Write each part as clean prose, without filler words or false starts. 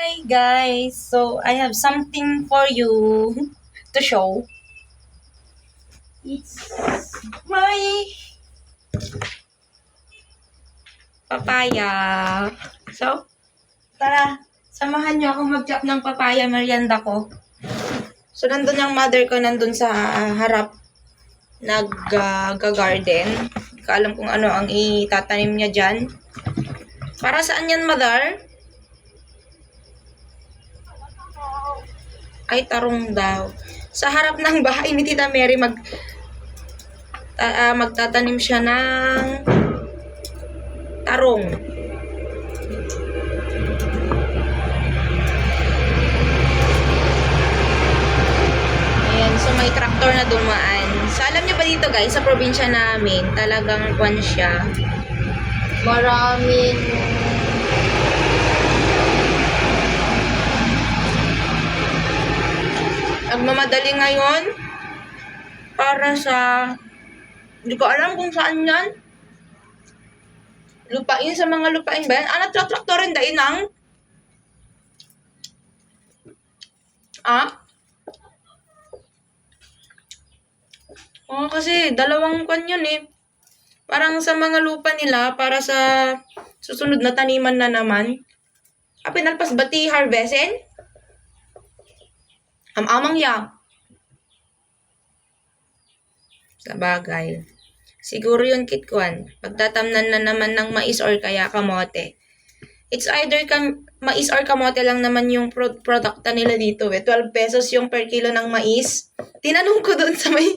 Hi guys, so I have something for you to show. It's my papaya. So, tara, samahan niyo ako mag-chop ng papaya merienda ko. So, nandun yung mother ko, nandun sa harap, nag-garden. Hindi ko alam kung ano ang itatanim niya dyan. Para saan yan, mother? Ay, tarong daw. Sa harap ng bahay ni Tita Mary, magtatanim siya ng tarong. Ayan, so may traktor na dumaan. So, alam niyo ba dito guys, sa probinsya namin, talagang kwan siya. Maraming nagmamadali ngayon para sa, hindi ko alam kung saan yan. Lupain, sa mga lupain ba yan? Traktorin dahil ng kasi dalawang kwan yun eh. Parang sa mga lupa nila, para sa susunod na taniman na naman. Pinalpas bati harvestin? Amang ya. Sa bagay. Siguro yun kitkwan. Pagtatamnan na naman ng mais or kaya kamote. It's either mais or kamote lang naman yung produkta nila dito eh. 12 pesos yung per kilo ng mais. Tinanong ko doon sa may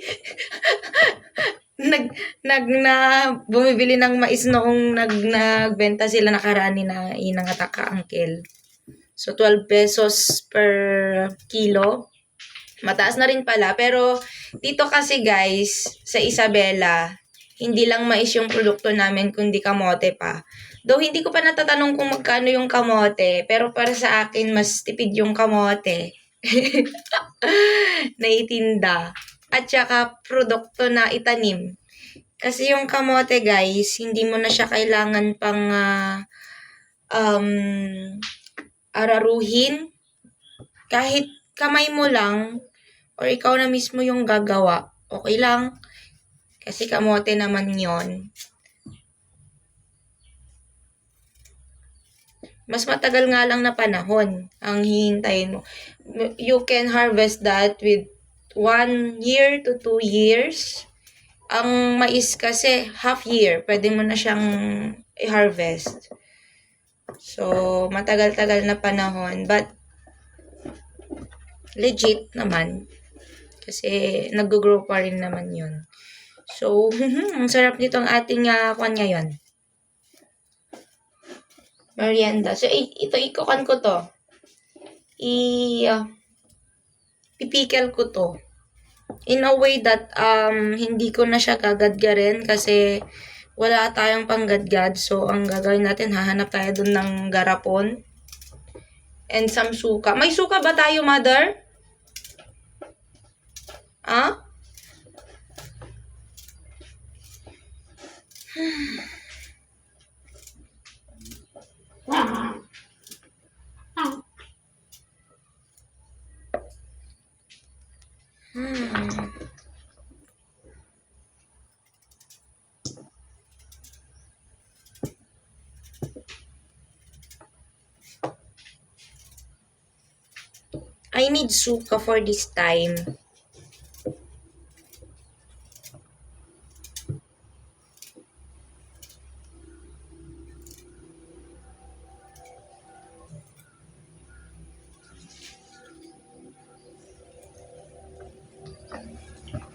bumibili ng mais noong nagbenta sila nakaraan na inangatak ka uncle. So 12 pesos per kilo. Mataas na rin pala. Pero dito kasi guys, sa Isabela, hindi lang mais yung produkto namin kundi kamote pa. Though hindi ko pa natatanong kung magkano yung kamote, pero para sa akin mas tipid yung kamote. Naitinda. At saka produkto na itanim. Kasi yung kamote guys, hindi mo na siya kailangan pang araruhin. Kahit kamay mo lang or ikaw na mismo yung gagawa, okay lang. Kasi kamote naman yon. Mas matagal nga lang na panahon ang hihintayin mo. You can harvest that with 1 year to 2 years. Ang mais kasi half year, pwede mo na siyang i-harvest. So, matagal-tagal na panahon. But, legit naman. Kasi, nag-grow pa rin naman yun. So, ang sarap nito ang ating kwan ngayon. Merienda. So, ito, ikukan ko to. Pipikil ko to. In a way that, hindi ko na siya gagadgarin kasi wala tayong panggadgad. So, ang gagawin natin, hahanap tayo dun ng garapon. And some suka. May suka ba tayo, mother? I need suka for this time.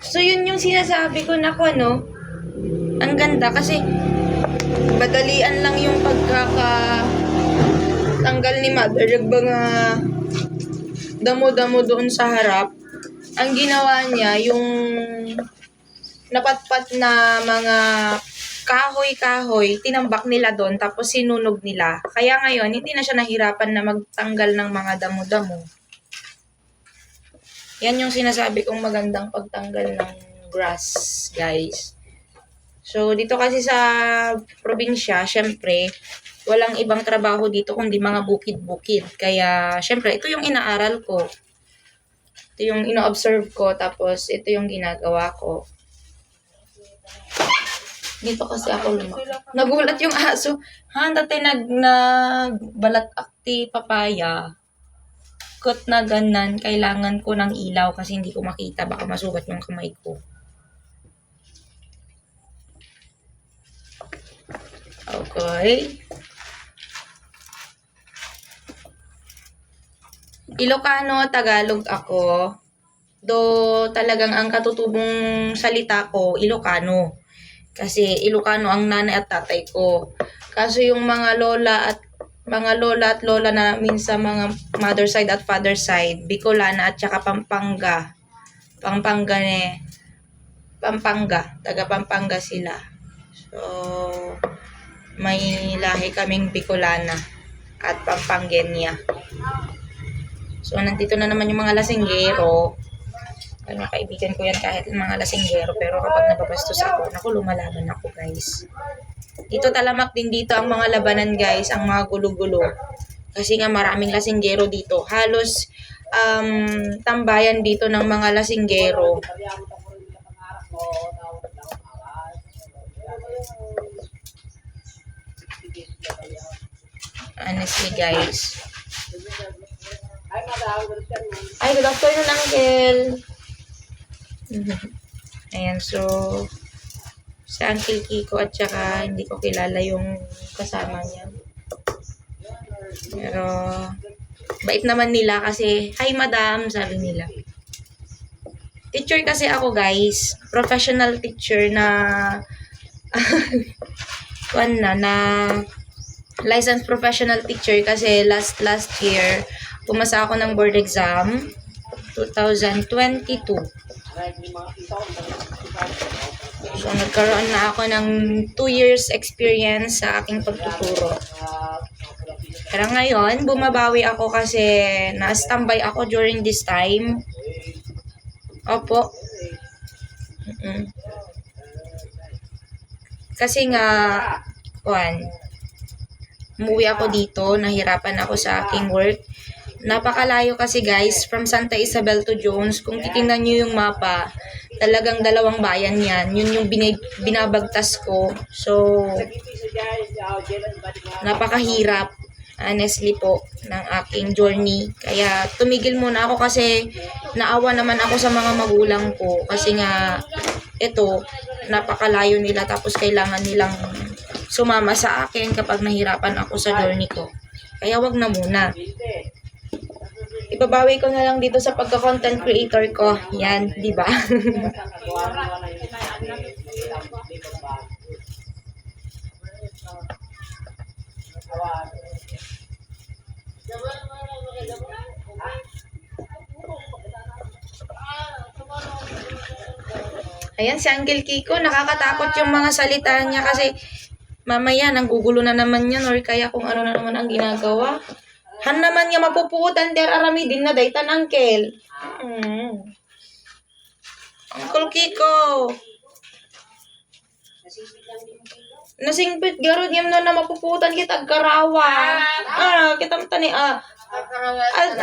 So, yun yung sinasabi ko na ko, no? Ang ganda kasi madalian lang yung pagkakatanggal ni mother. Mga damo-damo doon sa harap. Ang ginawa niya, yung napatpat na mga kahoy-kahoy, tinambak nila doon, tapos sinunog nila. Kaya ngayon, hindi na siya nahirapan na magtanggal ng mga damo-damo. Yan yung sinasabi kong magandang pagtanggal ng grass, guys. So, dito kasi sa probinsya, syempre, walang ibang trabaho dito kundi mga bukid-bukid. Kaya, syempre, ito yung inaaral ko. Ito yung ino-observe ko, tapos ito yung ginagawa ko. Dito kasi ako nagulat yung aso. Dati nagbalat akti papaya. Kot na ganan, kailangan ko ng ilaw kasi hindi ko makita. Baka masugat yung kamay ko. Okay. Ilocano, Tagalog ako. Do talagang ang katutubong salita ko, Ilocano. Kasi Ilocano ang nanay at tatay ko. Kaso yung mga lola at lola namin sa mga mother side at father side, Bicolana at saka Pampanga. Pampanga, taga Pampanga sila. So, may lahi kaming Bicolana at Pampangenia. So, nandito na naman yung mga lasinggero. Ano, kaibigan ko yan kahit mga lasinggero. Pero kapag nababastos ako, naku, lumalaban ako, guys. Dito talamak din dito ang mga labanan, guys. Ang mga gulo-gulo. Kasi nga maraming lasinggero dito. Halos tambayan dito ng mga lasinggero. Honestly, guys. Ay, good afternoon, Uncle. Ayan, so, sa Uncle Kiko at saka hindi ko kilala yung kasama niya. Pero, bait naman nila kasi, hi madam, sabi nila. Teacher kasi ako, guys. Professional teacher na, na licensed professional teacher kasi last year, pumasa ako ng board exam, 2022. So, nagkaroon na ako ng 2 years experience sa aking pagtuturo. Pero ngayon, bumabawi ako kasi na-standby ako during this time. Opo. Kasi nga, umuwi ako dito, nahirapan ako sa aking work. Napakalayo kasi, guys, from Santa Isabel to Jones. Kung titingnan nyo yung mapa, talagang dalawang bayan yan. Yun yung binabagtas ko. So, napakahirap, honestly po, ng aking journey. Kaya tumigil muna ako kasi naawa naman ako sa mga magulang ko. Kasi nga, ito, napakalayo nila tapos kailangan nilang sumama sa akin kapag nahirapan ako sa journey ko. Kaya wag na muna. Ibabawi ko na lang dito sa pagka-content creator ko. Yan, di ba? Ayan, si Uncle Kiko, nakakatakot yung mga salita niya kasi mamaya nanggugulo na naman yan or kaya kung ano na naman ang ginagawa. Han naman nga mapupuutan der aramidin na daytan, Uncle. Uncle Kiko. Nasingpit garod yam na mapuputan kita agkarawa. Kitam tani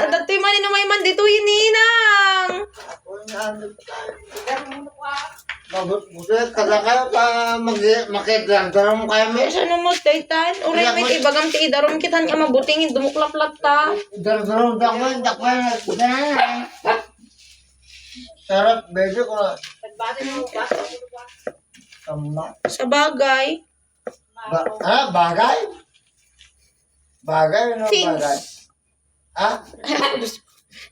dati man inumay man dito hininang. Buset, kada kayo pa makidang-darong kayo may Ano mo daytan? Uray mit ibagam ti idarom kitan nga mabuting dumuklaplat ta. darong dakman na sarap bedo ko na. Tama. Sa bagay. Bagay? Bagay no Things. bagay.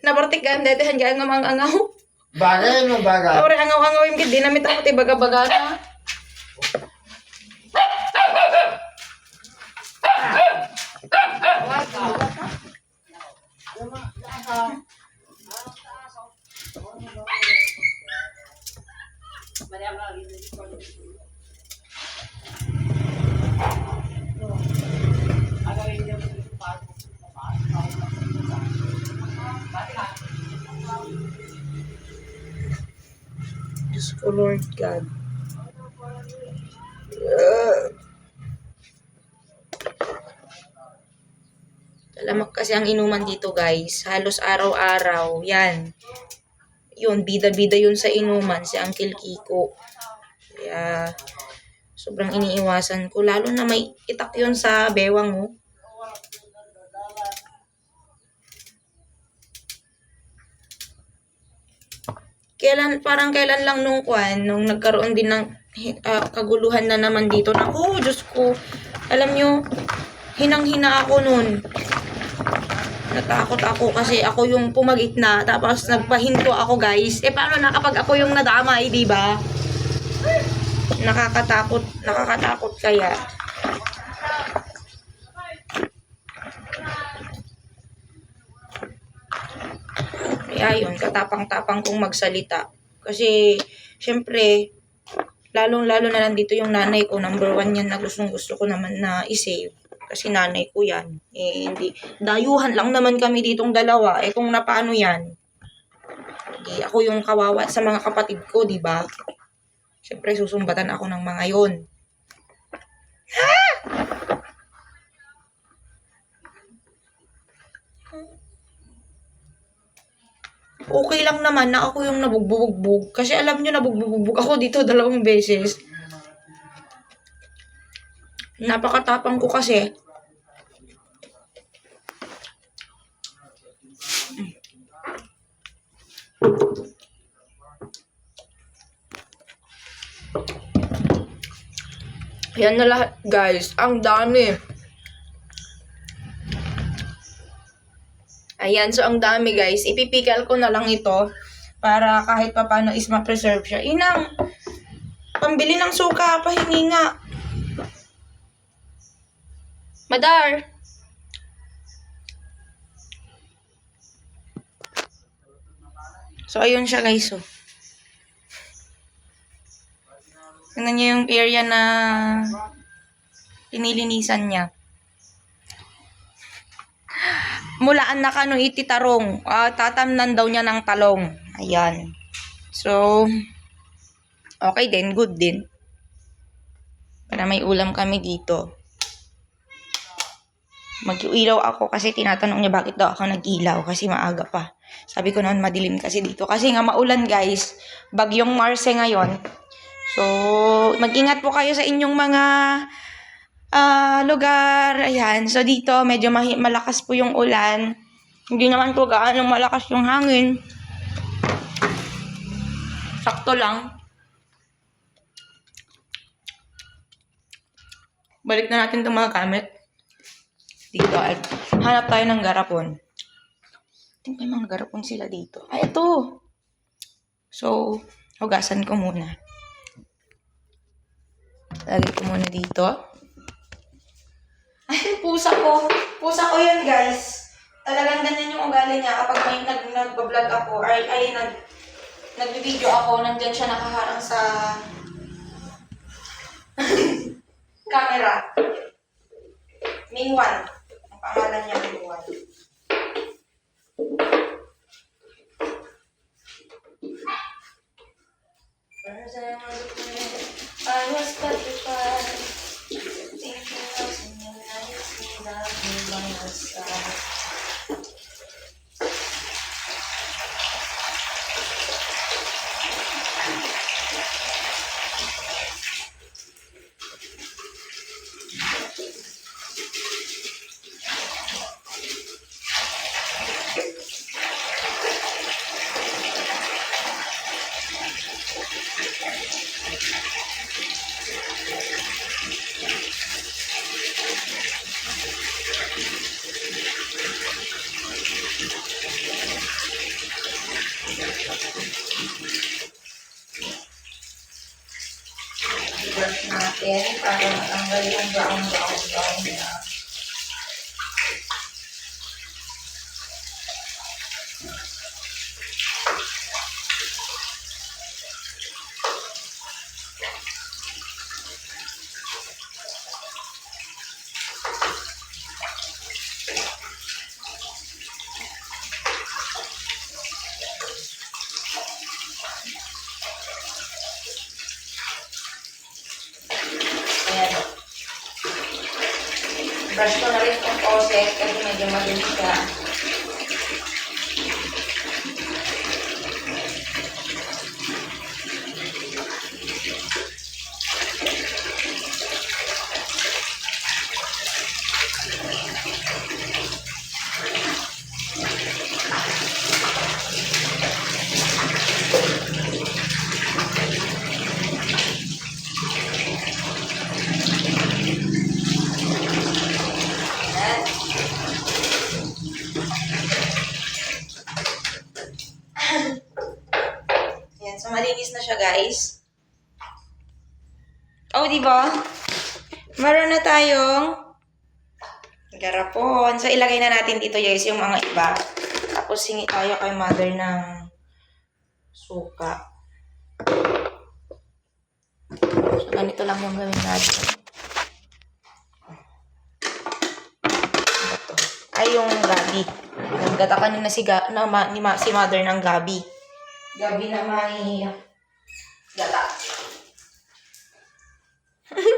Nabartikan dati hanggang nga mangangaw. Bagay no bagay. Ore angaw-angaw yung gid dinamit ako ti baga-baga na. Diyos ko, Lord God. kasi ang inuman dito guys. Halos araw-araw. Yan. Yun, bida-bida yun sa inuman, si Uncle Kiko. Kaya, sobrang iniiwasan ko. Lalo na may itak yun sa bewang mo. Kailan lang nung nagkaroon din ng kaguluhan na naman dito. Naku, Diyos ko. Alam nyo, hinang-hina ako nun. Natakot ako kasi ako yung pumagitna tapos nagpahinto ako guys. Paano na kapag ako yung nadamay, di ba? Nakakatakot kaya. Kaya yun, katapang-tapang kong magsalita. Kasi, syempre, lalong-lalo na nandito yung nanay ko. Number 1 yan na gustong-gusto ko naman na i-save. Kasi nanay ko yan. Hindi. Dayuhan lang naman kami ditong dalawa. Kung napaano yan. Hindi ako yung kawawa sa mga kapatid ko, di ba? Siyempre, susumbatan ako ng mga yon. Okay lang naman na ako yung nabugbugbog. Kasi alam nyo, nabugbugbog ako dito 2 beses. Napakatapang ko kasi. Yan na lahat, guys. Ang dami. Ayan, so ang dami, guys. Ipipikal ko na lang ito para kahit papano is ma-preserve siya. Inang, pambili ng suka, pahingi nga. Madar. So, ayun siya, guys. So, tingnan niyo yung area na pinilinisan niya. Mulaan na kano ititarong. Tatamnan daw niya ng talong. Ayan. So, okay din. Good din. Para may ulam kami dito. Mag-ilaw ako kasi tinatanong niya bakit daw ako nag-ilaw. Kasi maaga pa. Sabi ko noon madilim kasi dito. Kasi nga maulan guys. Bagyong Marce ngayon. So, mag-ingat po kayo sa inyong mga lugar. Ayan. So, dito, medyo malakas po yung ulan. Hindi naman po gaano malakas yung hangin. Sakto lang. Balik na natin itong mga gamit. Dito, at hanap tayo ng garapon. May mga garapon sila dito. Ay, ito. So, hugasan ko muna. Lagay ko muna dito. Ay, pusa ko. Pusa ko yun, guys. Talagang ganyan yung ugali niya kapag may nag-vlog ako or nag-video ako, nandyan siya nakaharang sa camera. Mingwan. Ang pangalan niya, Mingwan. I was petrified, thinking of singing nights without you by my side. I-brush natin para matanggal yung brown niya. Ayan. Brush ko na rin itong faucet kasi medyo madilim siya. Ayan, so malinis na siya, guys. Oh, di ba? Meron na tayong garapon. So, ilagay na natin dito, guys, yung mga iba. Tapos, hingi tayo kay mother ng suka. So, ganito lang yung gawin natin. Ito. Ay, yung gabi. Naggata kanina si mother ng gabi. Gabi na may gata.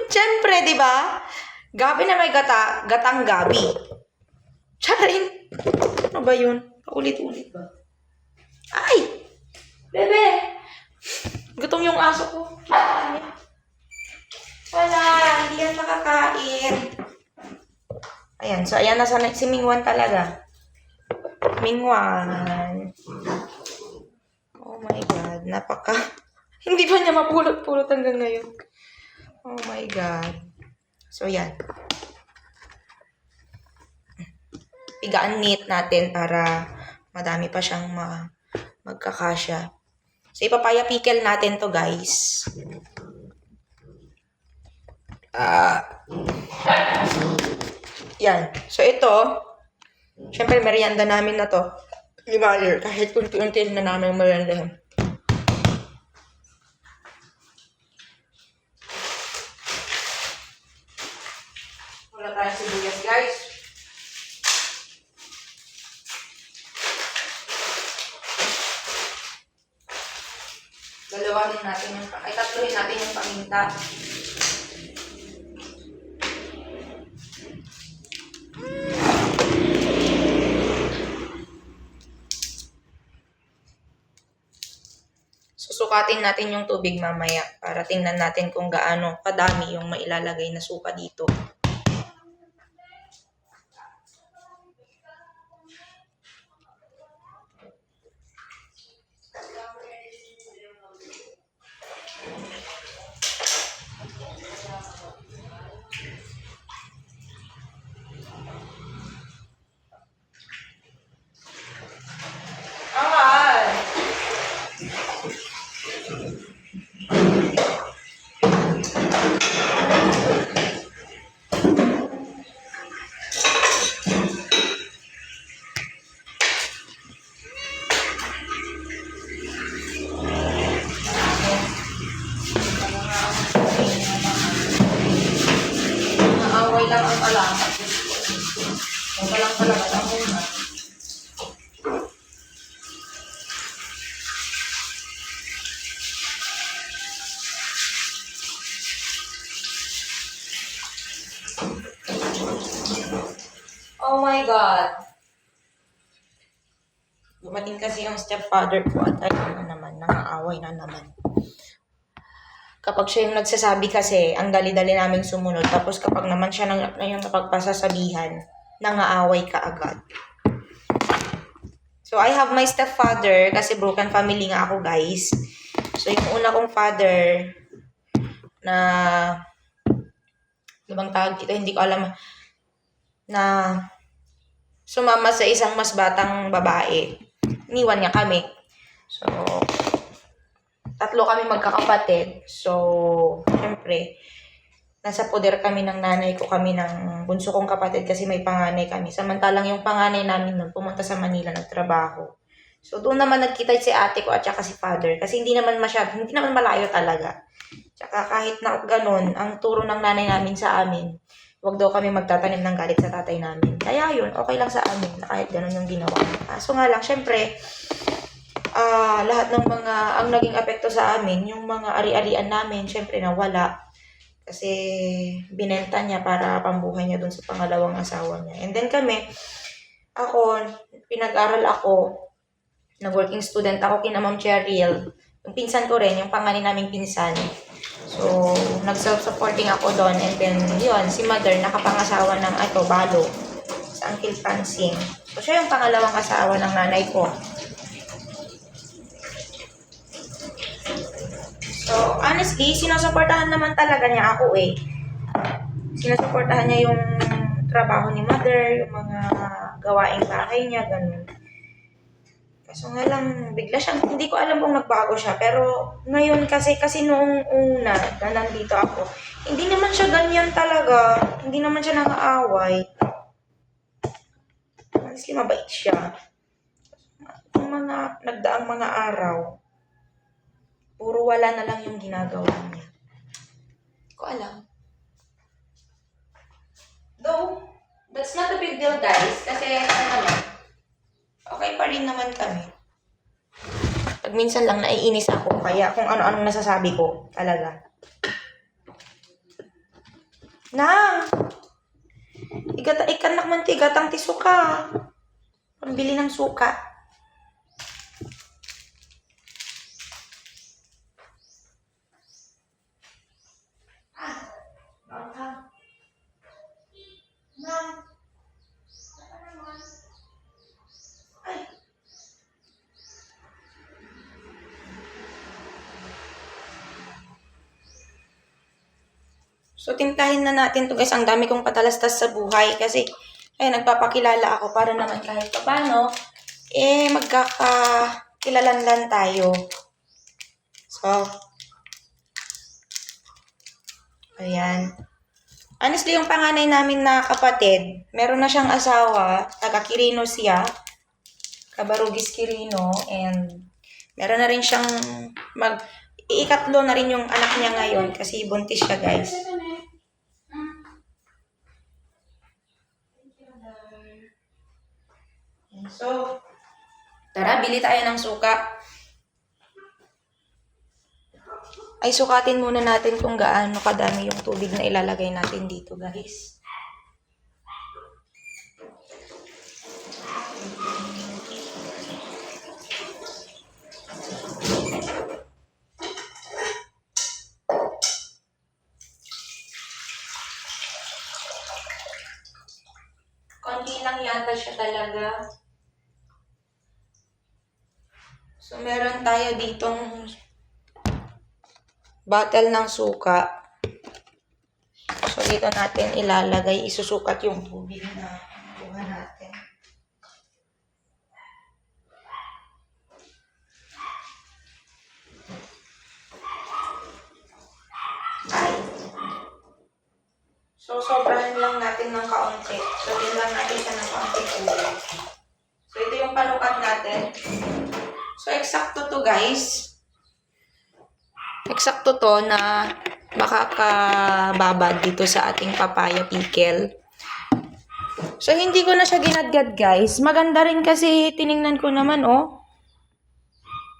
Siyempre, di ba? Gabi na may gata, gatang gabi. Charing! Ano ba yun? Paulit-ulit ba? Ay! Bebe! Gutom yung aso ko. Wala, hindi yan makakain. Ayan, so ayan na si Mingwan talaga. Mingwan. Oh my God, napaka... Hindi pa niya mapulot-pulot hanggang ngayon. Oh my God. So, yan. Pigaan neat natin para madami pa siyang magkakasya. So, ipapaya pickle natin to, guys. Yan. So, ito, syempre, merienda namin na to. Ni Mother, kahit unti-unti na namin merienda. Wala tayong sibuyas, guys. Dalawahin natin yung, ay tatluhin natin yung paminta. Susukatin natin yung tubig mamaya para tingnan natin kung gaano kadami yung mailalagay na suka dito. Naaway lang ang alamat. Huwag lang talaga lang muna. Oh my God. Dumating kasi yung stepfather ko at ay na naman, nangaaway na naman. Kapag siya yung nagsasabi kasi, ang dali-dali naming sumunod. Tapos kapag naman siya yung napagpasasabihan, nangaaway ka agad. So, I have my stepfather kasi broken family nga ako, guys. So, yung una kong father na, ibang tawag dito, hindi ko alam, na sumama sa isang mas batang babae. Iniwan niya kami. So, tatlo kami magkakapatid. So, syempre, nasa poder kami ng nanay ko, kami ng bunso kong kapatid kasi may panganay kami. Samantalang yung panganay namin nun, pumunta sa Manila, nagtrabaho. So, doon naman nagkita si ate ko at saka si father. Kasi hindi naman malayo talaga. Tsaka kahit na ganun, ang turo ng nanay namin sa amin, huwag daw kami magtatanim ng galit sa tatay namin. Kaya yun, okay lang sa amin na kahit ganun yung ginawa. So nga lang, syempre, lahat ng mga, ang naging apekto sa amin, yung mga ari-arian namin, syempre nawala. Kasi binenta niya para pambuhay niya dun sa pangalawang asawa niya. And then ako, pinag-aral ako, nag-working student ako kina Ma'am Cheryl. Yung pinsan ko rin, yung panganay naming pinsan. So, nag-self-supporting ako doon. And then, yun, si mother, nakapangasawa ng Balo, sa Uncle Francine. So, siya yung pangalawang asawa ng nanay ko. So, honestly, sinusuportahan naman talaga niya ako eh. Sinusuportahan niya yung trabaho ni mother, yung mga gawaing bahay niya, ganun. Kaso nga lang, bigla siyang, hindi ko alam kung nagbago siya. Pero ngayon kasi noong una na nandito ako, hindi naman siya ganyan talaga. Hindi naman siya nang-aaway. Honestly, mabait siya. Yung mga nagdaang mga araw, puro wala na lang yung ginagawa niya. Hindi ko alam. Though, that's not a big deal, guys. Kasi, okay pa rin naman kami. Pag minsan lang naiinis ako, kaya kung ano-anong nasasabi ko, talaga. Nang! Ikanak man tigatang ti suka. Pambili ng suka. Nang! Ay! So, timplahin na natin to guys. Ang dami kong patalastas sa buhay. Kasi, nagpapakilala ako para naman kahit paano, magkakakilalanlan tayo. So, ayan. Honestly, yung panganay namin na kapatid, meron na siyang asawa, taga-Quirino siya, Cabarugis Quirino, and meron na rin siyang iikatlo na rin yung anak niya ngayon kasi buntis siya, guys. So, tara, bili tayo ng suka. Ay, sukatin muna natin kung gaano kadami yung tubig na ilalagay natin dito, guys. Konti lang yata siya talaga. So, meron tayo ditong bottle ng suka. So, dito natin ilalagay, isusukat yung tubig na kuha natin. Ay! So, sobrahan lang natin ng kaunti. So, lang natin siya ng kaunti tubig. So, ito yung panukat natin. So, eksakto to, guys. Eksakto to na makakababad dito sa ating papaya pickle. So, hindi ko na siya ginadgad, guys. Maganda rin kasi tiningnan ko naman, oh.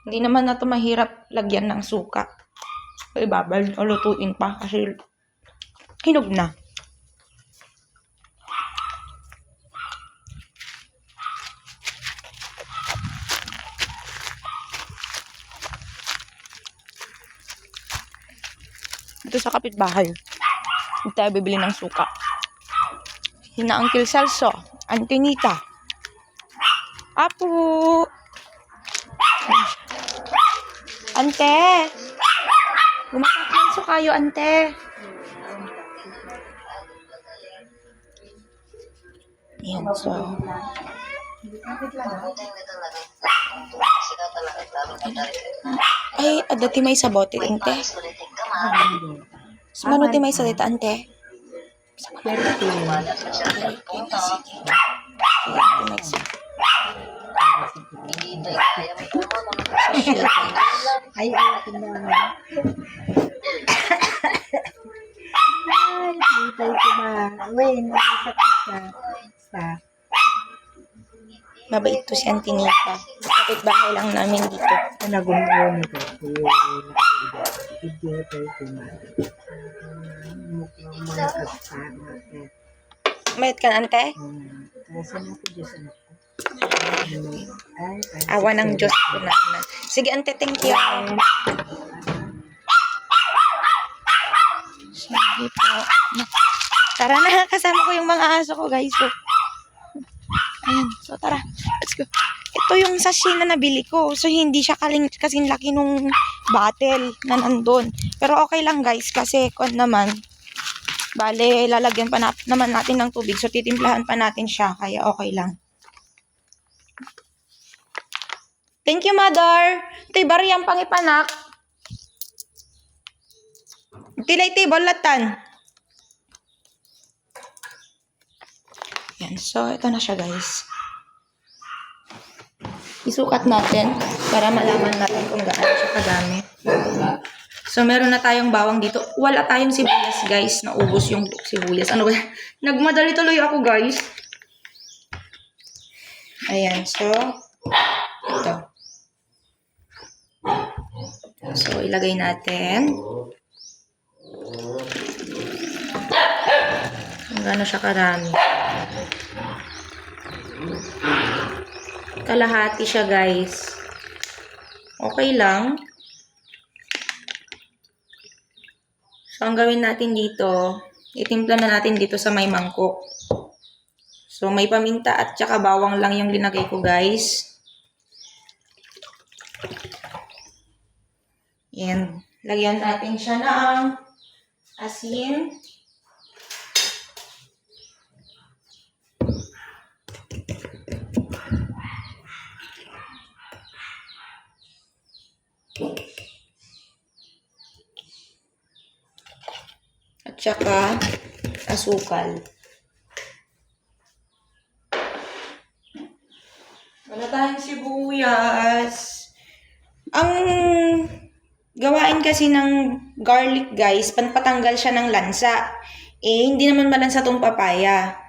Hindi naman na to mahirap lagyan ng suka. So, ibabal o lutuin pa kasi hinog na. Ito sa kapitbahay. Hindi tayo bibili ng suka. Hina Uncle Celso, Auntie Nita. Apo! Ante! Gumasak ng sukayo, ante. Ayan, so. Ay, dati may sabote, ante. Semano ti may salita, ante? Ay, akin na. Ay, hitay ko ba? Uy, nakasakit ka. Sa. Mabait to si Auntie Nita. Kapit-bahay lang namin dito. Nagumuno ko. Video tayo ko na. mukha mga kasama. Mayat ka na, ante? Kasi na ko Diyos ano ko. Ay, Awa ng Diyos ko na. Sige, ante, thank you. Sige po. Tara na, kasama ko yung mga aso ko, guys. So, ayun. So, tara. Let's go. Ito yung sachet na nabili ko. So, hindi siya kasing laki nung bottle na nandun. Pero okay lang, guys. Kasi, kung naman, bale, lalagyan pa naman natin ng tubig. So, titimplahan pa natin siya. Kaya, okay lang. Thank you, mother. Ito'y bariyang pangipanak. Tilay bolatan. Yan. So, ito na siya, guys. Isukat natin para malaman natin kung gaano siya kadami. So, meron na tayong bawang dito. Wala tayong sibuyas, guys. Naubos yung sibuyas. Ano ba? Nagmadali tuloy ako, guys. Ayan. So, ito. So, ilagay natin. Kung gaano siya karami. Kalahati siya, guys. Okay lang. So, ang gawin natin dito, itimpla na natin dito sa may mangkok. So, may paminta at saka bawang lang yung linagay ko, guys. Yan. Lagyan natin siya ng asin. At saka asukal. Wala tayong sibuyas. Ang gawain kasi ng garlic, guys, patanggal siya ng lansa. Hindi naman malansa tong papaya.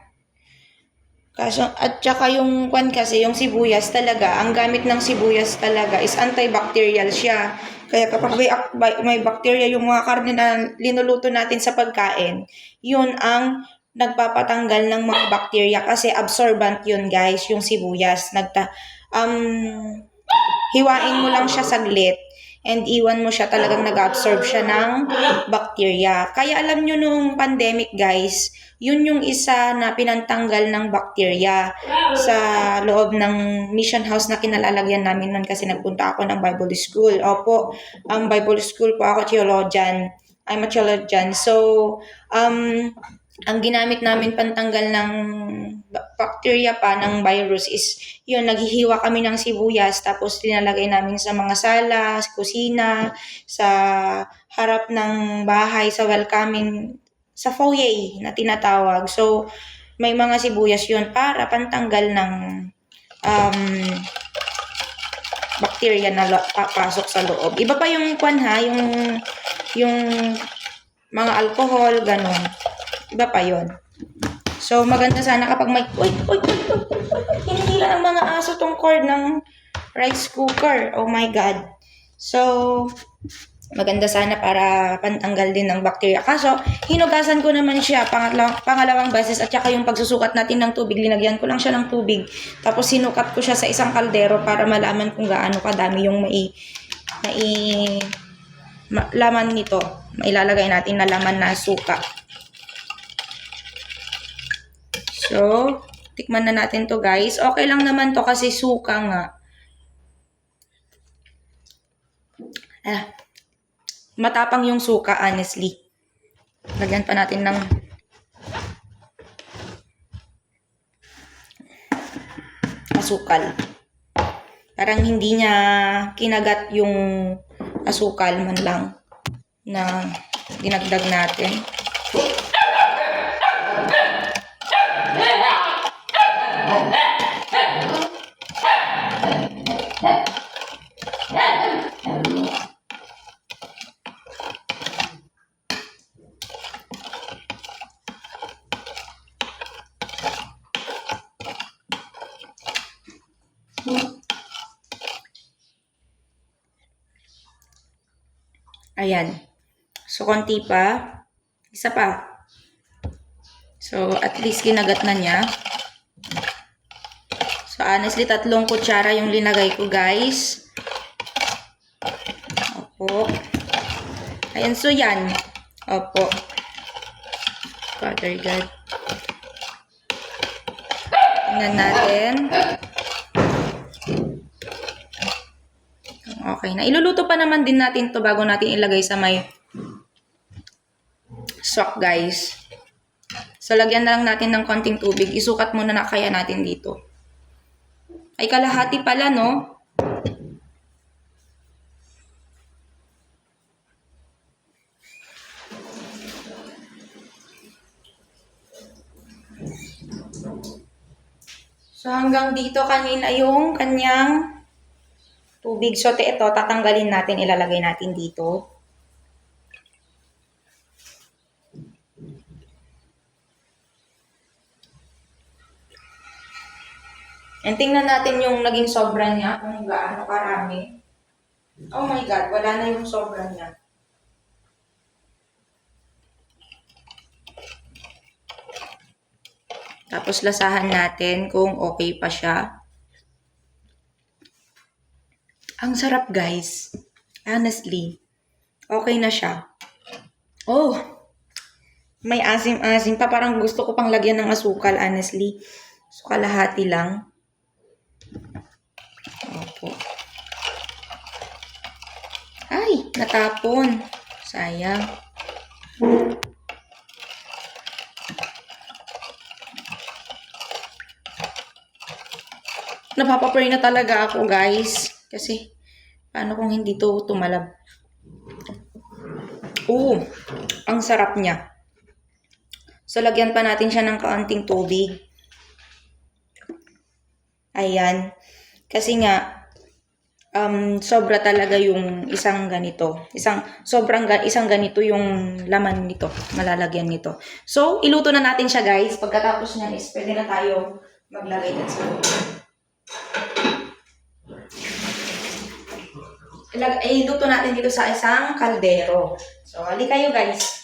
Kaso, at saka yung kasi, yung sibuyas talaga, ang gamit ng sibuyas talaga is antibacterial siya. Kaya kapag may bacteria yung mga karne na linuluto natin sa pagkain, yun ang nagpapatanggal ng mga bacteria kasi absorbent yun, guys, yung sibuyas. Hiwain mo lang siya saglit and iwan mo siya, talagang nag-absorb siya ng bacteria. Kaya alam nyo nung pandemic, guys, yun yung isa na pinantanggal ng bacteria sa loob ng mission house na kinalalagyan namin nun kasi nagpunta ako ng Bible school. Opo, Bible school po ako, theologian. I'm a theologian. So, ang ginamit namin pantanggal ng bacteria pa, ng virus is, yun, naghihiwa kami ng sibuyas, tapos linalagay namin sa mga sala, sa kusina, sa harap ng bahay, sa welcoming, sa foyer na tinatawag. So, may mga sibuyas yun para pantanggal ng bacteria na papasok sa loob. Iba pa yung yung mga alcohol, ganun. Iba pa yon. So, maganda sana kapag may... Uy! Hinihila ng mga aso tong cord ng rice cooker. Oh my God. So, maganda sana para pantanggal din ng bacteria. Kaso, hinugasan ko naman siya pangalawang beses at saka yung pagsusukat natin ng tubig, linagyan ko lang siya ng tubig. Tapos, sinukat ko siya sa isang kaldero para malaman kung gaano kadami yung laman nito. Mailalagay natin na laman na suka. So, tikman na natin to, guys. Okay lang naman to kasi suka nga. Matapang yung suka, honestly. Lagyan pa natin ng asukal. Parang hindi niya kinagat yung asukal man lang na dinagdag natin. Ayan. So, konti pa. Isa pa. So, at least kinagat na niya. So, honestly, 3 kutsara yung linagay ko, guys. Opo. Ayan, so yan. Opo. Father God. Tingnan natin. Okay na. Iluluto pa naman din natin to bago natin ilagay sa may sok, guys. So, lagyan na lang natin ng konting tubig. Isukat muna na kaya natin dito. Ay, kalahati pala, no? So, hanggang dito kanina yung kanyang tubig. So, ito, tatanggalin natin, ilalagay natin dito. And tingnan natin yung naging sobra niya, kung gaano karami. Oh my God, wala na yung sobra niya. Tapos lasahan natin kung okay pa siya. Ang sarap, guys. Honestly, okay na siya. Oh, may asim-asim pa. Parang gusto ko pang lagyan ng asukal, honestly. So, kalahati lang. Opo. Ay, natapon. Sayang. Napapapray na talaga ako, guys. Kasi, paano kung hindi to tumalab? Ang sarap niya. So, lagyan pa natin siya ng kaunting tubig. Ayan. Kasi nga, sobra talaga yung isang ganito. Isang ganito yung laman nito. Malalagyan nito. So, iluto na natin siya, guys. Pagkatapos niyan is pwede na tayo maglagay dyan sa loob. Iluto natin dito sa isang kaldero. So, hali kayo, guys.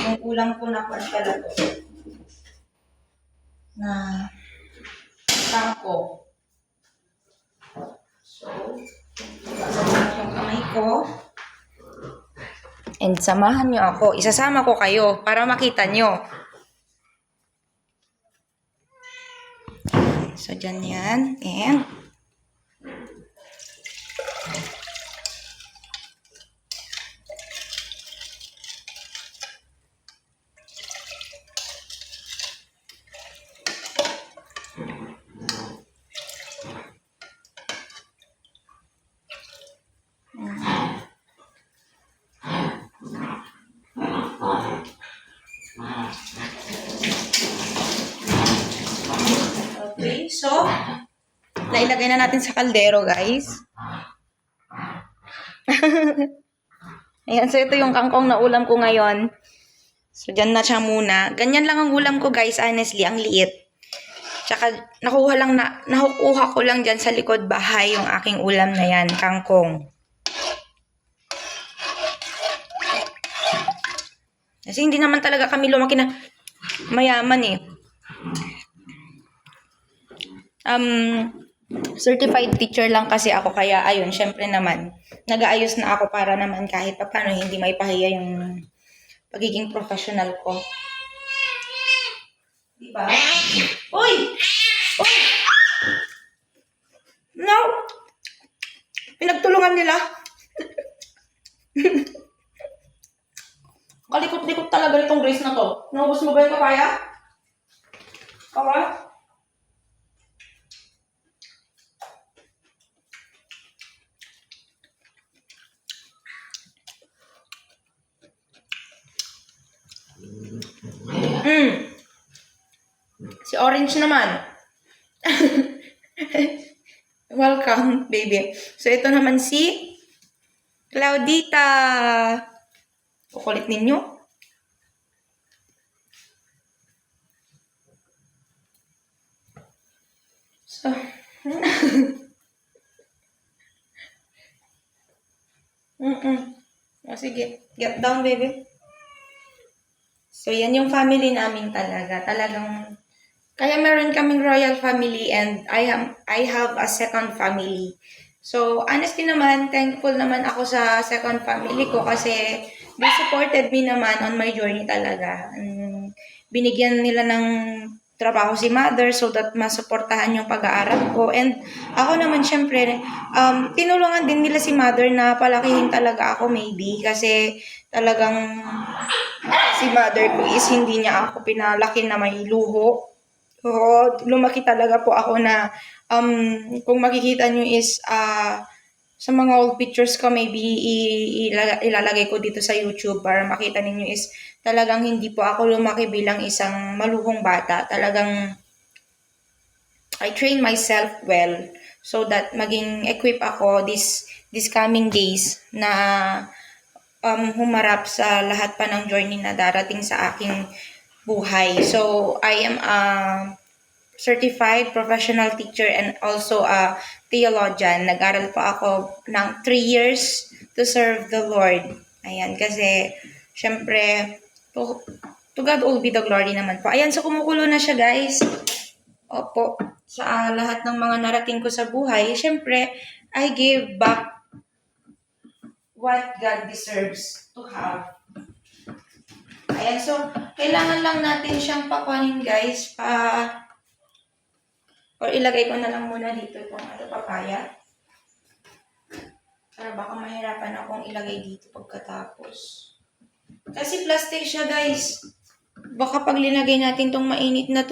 Yung ulam ko na pala to. Na tangko. So, sasamahan yung kamay ko. And samahan nyo ako. Isasama ko kayo para makita nyo. So, dyan yan. And okay, so, nailagay na natin sa kaldero, guys. Ayan, so ito yung kangkong na ulam ko ngayon. So, dyan na siya muna. Ganyan lang ang ulam ko, guys, honestly, ang liit. Tsaka, nakukuha ko lang dyan sa likod bahay yung aking ulam na yan, kangkong. Kasi hindi naman talaga kami lumaki na mayaman eh. Certified teacher lang kasi ako, kaya ayun, syempre naman, nag-aayos na ako para naman kahit pa paano hindi may pahiya yung pagiging professional ko. Diba? Uy! Uy! No! Pinagtulungan nila. Kalikot-likot talaga itong Grace na to. Naubos mo ba yung papaya? Okay? Si Orange naman. Welcome, baby. So, ito naman si Claudita. Kukulit ninyo. So, Sige, get down, baby. So, yan yung family namin talaga. Talagang, kaya meron kaming royal family and I have a second family. So, honestly naman, thankful naman ako sa second family ko kasi they supported me naman on my journey talaga. Binigyan nila ng trabaho si mother so that masuportahan yung pag-aaral ko. And ako naman, syempre, tinulungan din nila si mother na palakihin talaga ako maybe kasi talagang si mother ko is hindi niya ako pinalaki na may luho. Oo, lumaki talaga po ako na kung makikita nyo is sa mga old pictures ko maybe ilalagay ko dito sa YouTube para makita ninyo is talagang hindi po ako lumaki bilang isang maluhong bata. Talagang I train myself well so that maging equip ako this coming days na humarap sa lahat pa ng journey na darating sa aking buhay. So, I am a certified professional teacher and also a theologian. Nag-aral pa ako ng 3 years to serve the Lord. Ayan, kasi, syempre, to God all be the glory naman po. Ayan, so kumukulo na siya, guys. Opo, sa lahat ng mga narating ko sa buhay, syempre, I give back what God deserves to have. Ayan, so, kailangan lang natin siyang pakuanin, guys, or ilagay ko na lang muna dito itong papaya. Para baka mahirapan akong ilagay dito pagkatapos. Kasi plastic siya, guys. Baka pag linagay natin tong mainit na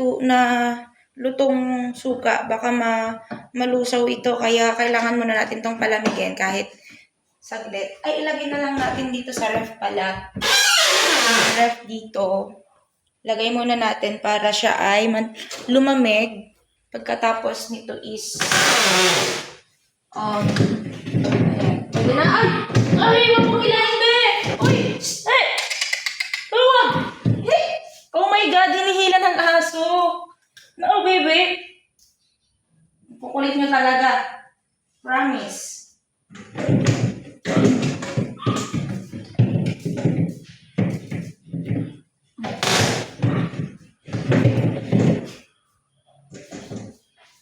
lutong suka, baka malusaw ito. Kaya kailangan muna natin tong palamigin kahit saglit. Ay, ilagay na lang natin dito sa ref pala. Ref dito. Lagay muna natin para siya ay lumamig. Pagkatapos nito is ayan. Pwede na. Ay, wag mong ilahin, be! Uy! Hey! Huwag! Hey! Oh my God, hinihila ng aso. No, baby. Kukulit nyo talaga. Promise.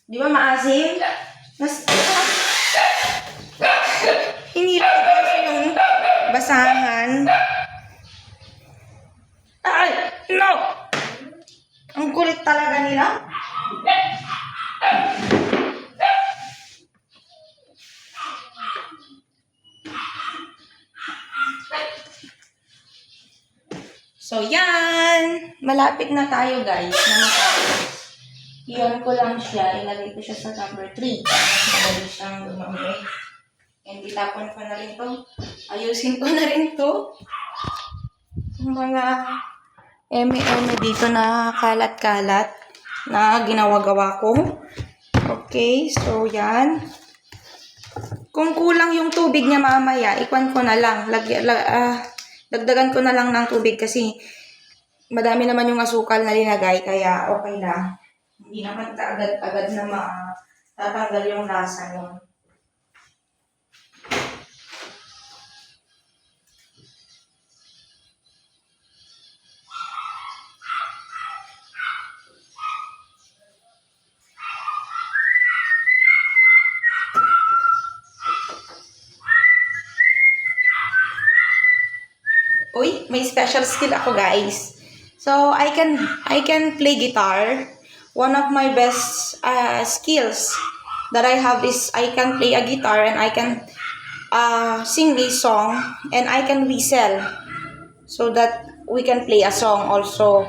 Di ba maasim? Hinila ko yung basahan. Ay! No! Ang kulit talaga nila. So, yan. Malapit na tayo, guys. Iyon ko lang siya. Ilagay ko siya sa number 3. Madali siyang lumamig. And itapon ko na rin to. Ayusin ko na rin to. Yung mga eme-eme dito na kalat-kalat na ginawa-gawa ko. Okay, so yan. Kung kulang yung tubig niya mamaya, ikwan ko na lang. Dagdagan ko na lang ng tubig kasi madami naman yung asukal na linagay, kaya okay lang. Hindi naman agad na matatanggal yung lasa nun. Uy, may special skill ako, guys. So, I can play guitar. One of my best skills that I have is I can play a guitar and I can sing a song and I can whistle so that we can play a song also.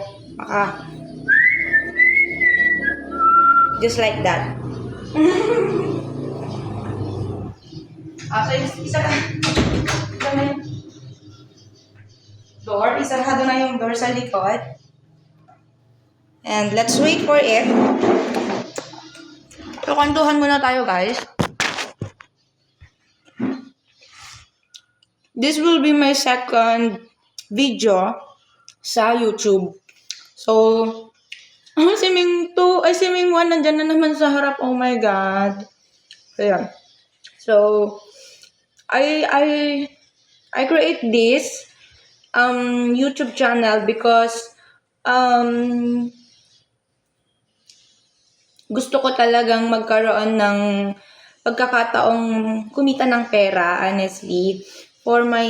Just like that. So, isa na yung door. Isarado na yung door sa likod. And let's wait for it. So, kwentuhan muna tayo, guys. This will be my second video sa YouTube. So, si Ming 2, si Ming 1 nandyan na naman sa harap. Oh my God. So, yan. So, I create this YouTube channel because um, gusto ko talagang magkaroon ng pagkakataong kumita ng pera, honestly, for my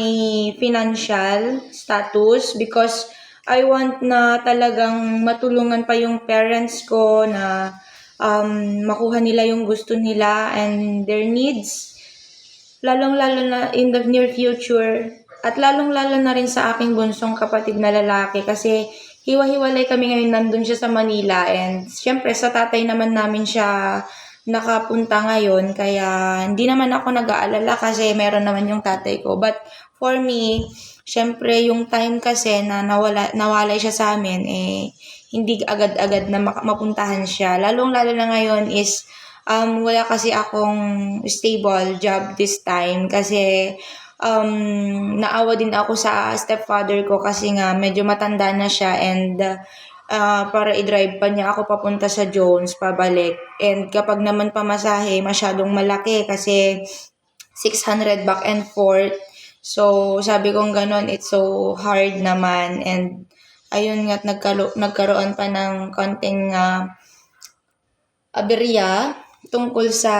financial status because I want na talagang matulungan pa yung parents ko na makuha nila yung gusto nila and their needs. Lalong-lalo na in the near future at lalong-lalo na rin sa aking bunsong kapatid na lalaki kasi hiwa-hiwalay kami ngayon, nandun siya sa Manila and syempre sa tatay naman namin siya nakapunta ngayon kaya hindi naman ako nag-aalala kasi meron naman yung tatay ko. But for me, syempre yung time kasi na nawalay siya sa amin hindi agad-agad na mapuntahan siya. Lalong-lalo na ngayon is wala kasi akong stable job this time kasi naawa din ako sa stepfather ko kasi nga medyo matanda na siya and para i-drive pa niya ako papunta sa Jones, pabalik. And kapag naman pamasahe, masyadong malaki kasi 600 back and forth. So, sabi kong ganon, it's so hard naman. And ayun nga't nagkaroon pa ng konting aberya tungkol sa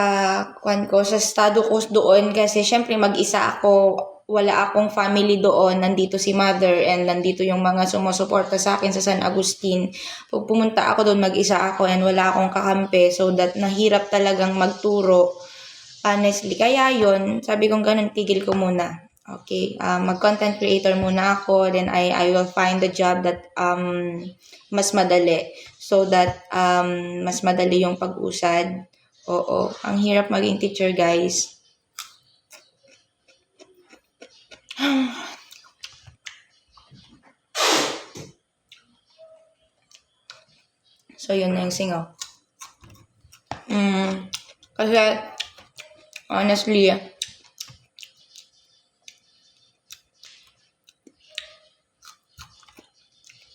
sa estado ko doon kasi syempre mag-isa ako, wala akong family doon, nandito si mother and nandito yung mga sumusuporta sa akin sa San Agustin. Pag pumunta ako doon, mag-isa ako and wala akong kakampi so that nahirap talagang magturo, honestly. Kaya yun, sabi kong ganun, tigil ko muna. Okay, mag-content creator muna ako, then I will find the job that mas madali so that mas madali yung pag-usad. Oo, ang hirap maging teacher, guys. So, yun na yung singaw. Kasi, honestly,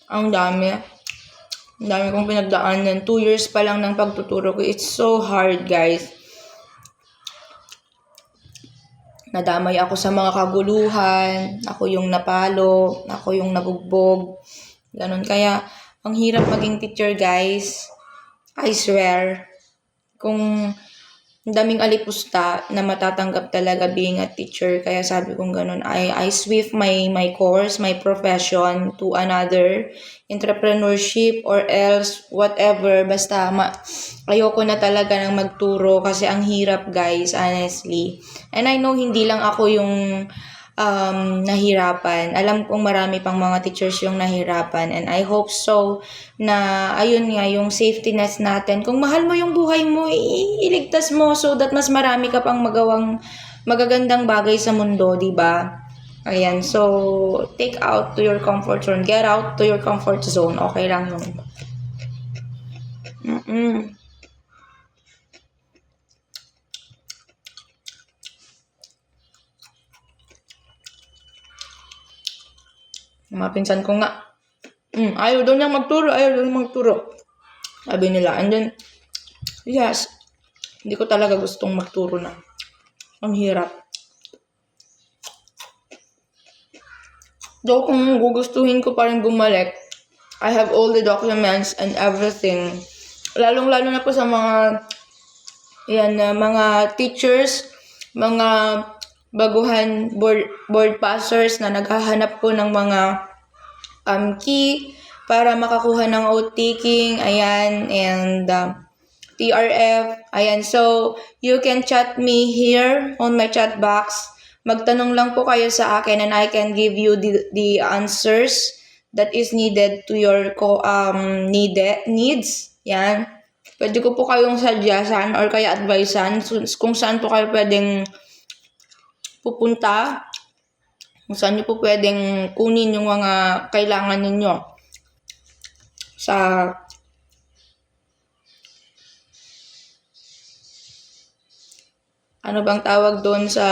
ang dami. Ang dami kong pinagdaanan. 2 years pa lang ng pagtuturo ko. It's so hard, guys. Nadamay ako sa mga kaguluhan. Ako yung napalo. Ako yung nabugbog. Ganon. Kaya, ang hirap maging teacher, guys. I swear. Kung ang daming alipusta na matatanggap talaga being a teacher. Kaya sabi kong ganun, I swift my course, my profession to another entrepreneurship or else whatever. Basta ayoko na talaga ng magturo kasi ang hirap, guys, honestly. And I know hindi lang ako yung nahirapan. Alam kong marami pang mga teachers yung nahirapan and I hope so na ayun nga yung safety net natin. Kung mahal mo yung buhay mo, iligtas mo so that mas marami ka pang magagandang bagay sa mundo, di ba? Ayan, so take out to your comfort zone. Get out to your comfort zone. Okay lang yun. Mga pinsan ko nga, ayaw daw niyang magturo, sabi nila. And then, yes, hindi ko talaga gustong magturo na. Ang hirap. Though kung gugustuhin ko pa rin bumalik, I have all the documents and everything. Lalong-lalo na po sa mga teachers, mga baguhan board passers na naghahanap po ng mga key para makakuha ng oath-taking, ayan, and TRF, ayan. So, you can chat me here on my chat box. Magtanong lang po kayo sa akin and I can give you the answers that is needed to your needs. Yan. Pwede ko po kayong sadyasan or kaya advisean kung saan po kayo pwedeng pupunta, kung saan nyo po pwedeng kunin yung mga kailangan ninyo sa ano bang tawag doon sa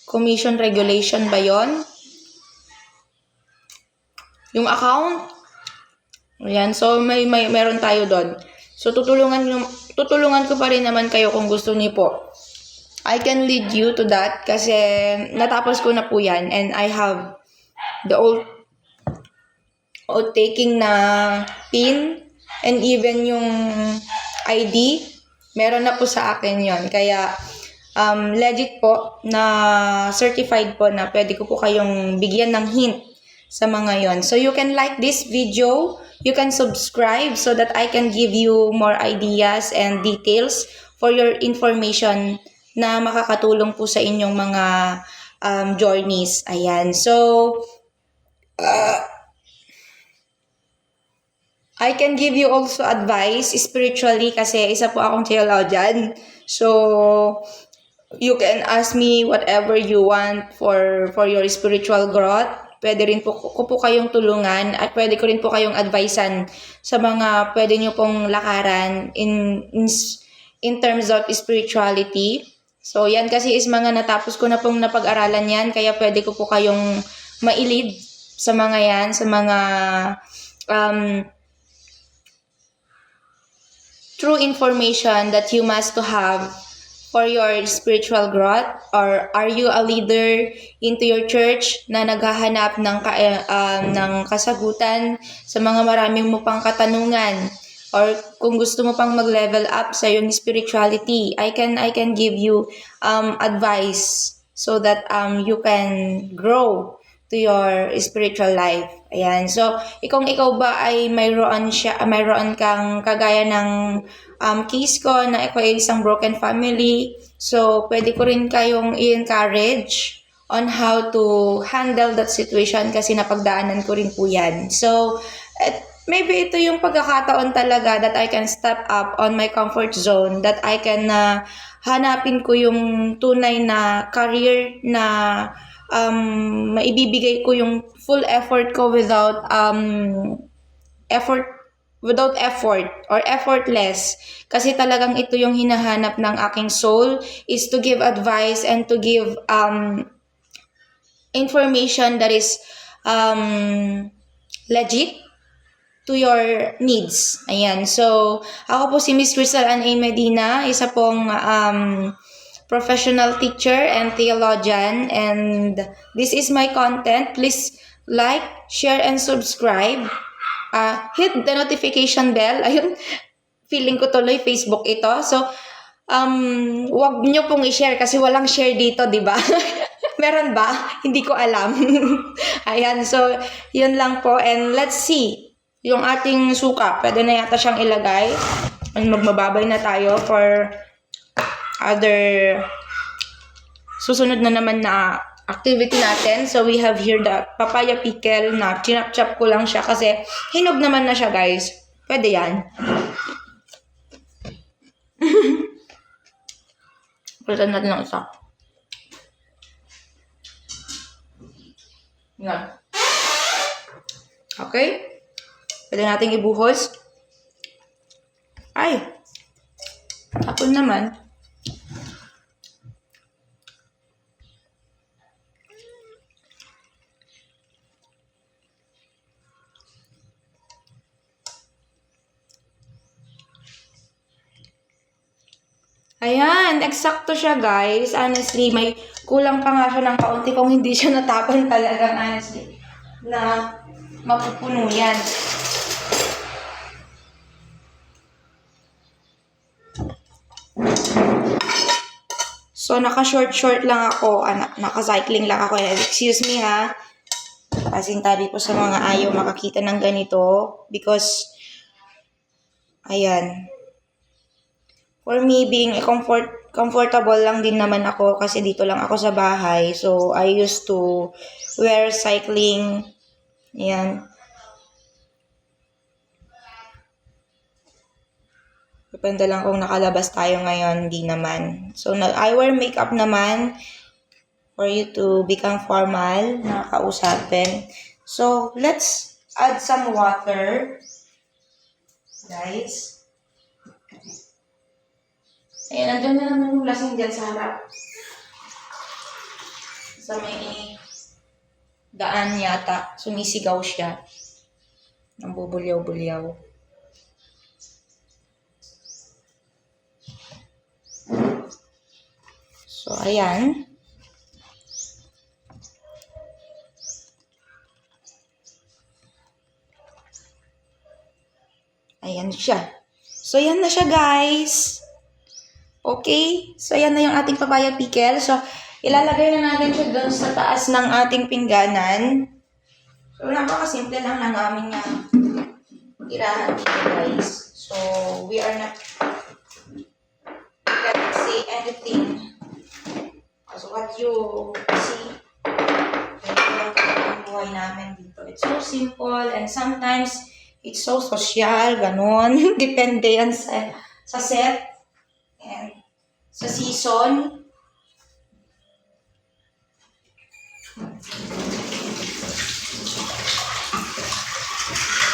commission regulation ba yon? Yung account? Ayan, so meron tayo doon. So tutulungan ko pa rin naman kayo kung gusto niyo po I can lead you to that kasi natapos ko na po yan and I have the old taking na pin and even yung ID, meron na po sa akin yon. Kaya legit po na certified po na pwede ko po kayong bigyan ng hint sa mga yon. So you can like this video, you can subscribe so that I can give you more ideas and details for your information na makakatulong po sa inyong mga journeys. Ayan. So, I can give you also advice spiritually kasi isa po akong theologian. So, you can ask me whatever you want for your spiritual growth. Pwede rin po ko po kayong tulungan at pwede ko rin po kayong advisean sa mga pwede nyo pong lakaran in terms of spirituality. So, yan kasi is mga natapos ko na pong napag-aralan yan. Kaya pwede ko po kayong mailid sa mga yan, sa mga true information that you must to have for your spiritual growth. Or are you a leader into your church na naghahanap ng kasagutan sa mga maraming mo pang katanungan? Or kung gusto mo pang mag-level up sa yung spirituality, I can give you advice so that you can grow to your spiritual life. Ayan. So, ikaw ba ay mayroon kang kagaya ng case ko na ako ay isang broken family. So, pwede ko rin kayong i-encourage on how to handle that situation kasi napagdaanan ko rin po yan. So, maybe ito yung pagkakataon talaga that I can step up on my comfort zone, that I can hanapin ko yung tunay na career na maibibigay ko yung full effort ko without effort or effortless. Kasi talagang ito yung hinahanap ng aking soul, is to give advice and to give information that is legit to your needs. Ayan. So, ako po si Miss Crystal Ann A. Medina, isa pong professional teacher and theologian, and this is my content. Please like, share, and subscribe. Hit the notification bell. Ayun, feeling ko tuloy Facebook ito. So, wag nyo pong i-share kasi walang share dito, di ba? Meron ba? Hindi ko alam. Ayan, so, yun lang po. And let's see. Yung ating suka, pwede na yata siyang ilagay. And magbababay na tayo for other susunod na naman na activity natin. So, we have here the papaya pickle na chinap-chop ko lang siya kasi hinog naman na siya, guys. Pwede yan. Palitan natin ng isa. Yan. Okay. Pwede natin ibuhos. Ay! Tapon naman. Ayan, eksakto siya, guys. Honestly, may kulang pa nga siya ng kaunti kung hindi siya natapon talagang honestly na mapupuno yan. So, naka-short lang ako. Naka-cycling lang ako. Excuse me, ha. Pasintabi po sa mga ayaw makakita ng ganito. Because, ayan. For me, being comfortable lang din naman ako kasi dito lang ako sa bahay. So, I used to wear cycling. Ayan. Depende lang kung nakalabas tayo ngayon, hindi naman. So, I wear makeup naman for you to become formal, nakakausapin. So, let's add some water. Guys. Ayan, nandun na naman yung lasing dyan sa harap. Sa may daan yata, sumisigaw siya. Nambubulyaw-bulyaw. So, ayan. Ayan siya. So, yan na siya, guys. Okay? So, yan na yung ating papaya pickle. So, ilalagay na natin siya doon sa taas ng ating pingganan. So, napakasimple lang ng aming tirahan dito, guys. So, we are not gonna say anything as what you see. Ganito lang talaga ang buhay namin dito. It's so simple and sometimes it's so social, ganon. Depende yan sa set and sa season.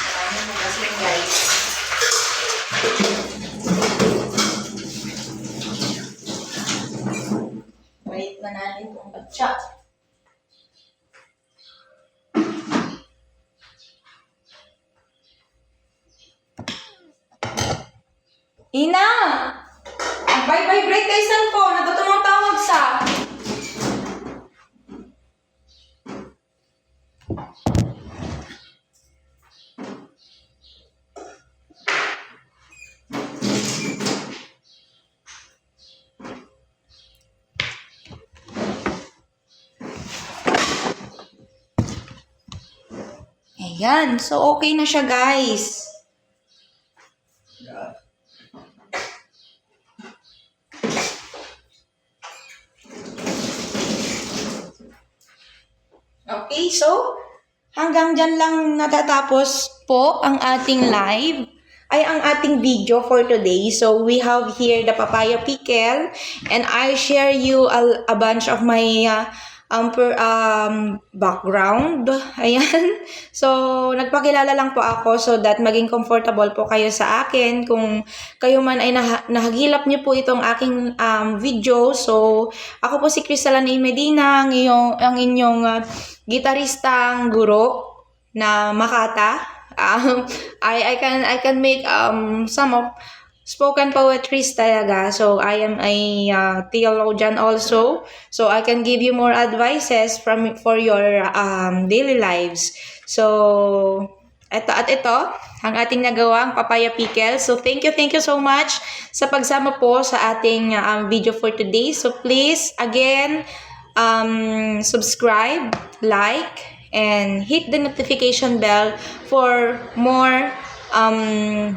Maraming magasin, guys. Wait na natin itong batsa. Ina! Vibrate kay cellphone. Ano tumawag sa? Ayan. So, okay na siya, guys. Okay, so, hanggang dyan lang natatapos po ang ating live, ay ang ating video for today. So, we have here the papaya pickle, and I share you a bunch of my background. Ayan. So, nagpakilala lang po ako so that maging comfortable po kayo sa akin. Kung kayo man ay nahagilap niyo po itong aking video. So, ako po si Cristalane Medina, ang inyong gitaristang guro na Makata. I can make some of spoken poetries talaga. So, I am a theologian also. So, I can give you more advices for your daily lives. So, ito, ang ating nagawang papaya pickle. So, thank you so much sa pagsama po sa ating video for today. So, please, again, subscribe, like, and hit the notification bell for more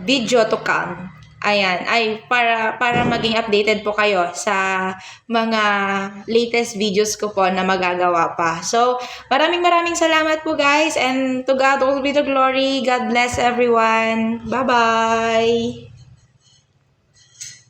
video to come. Ayan, ay para maging updated po kayo sa mga latest videos ko po na magagawa pa. So, maraming salamat po, guys, and to God all be the glory. God bless everyone. Bye-bye.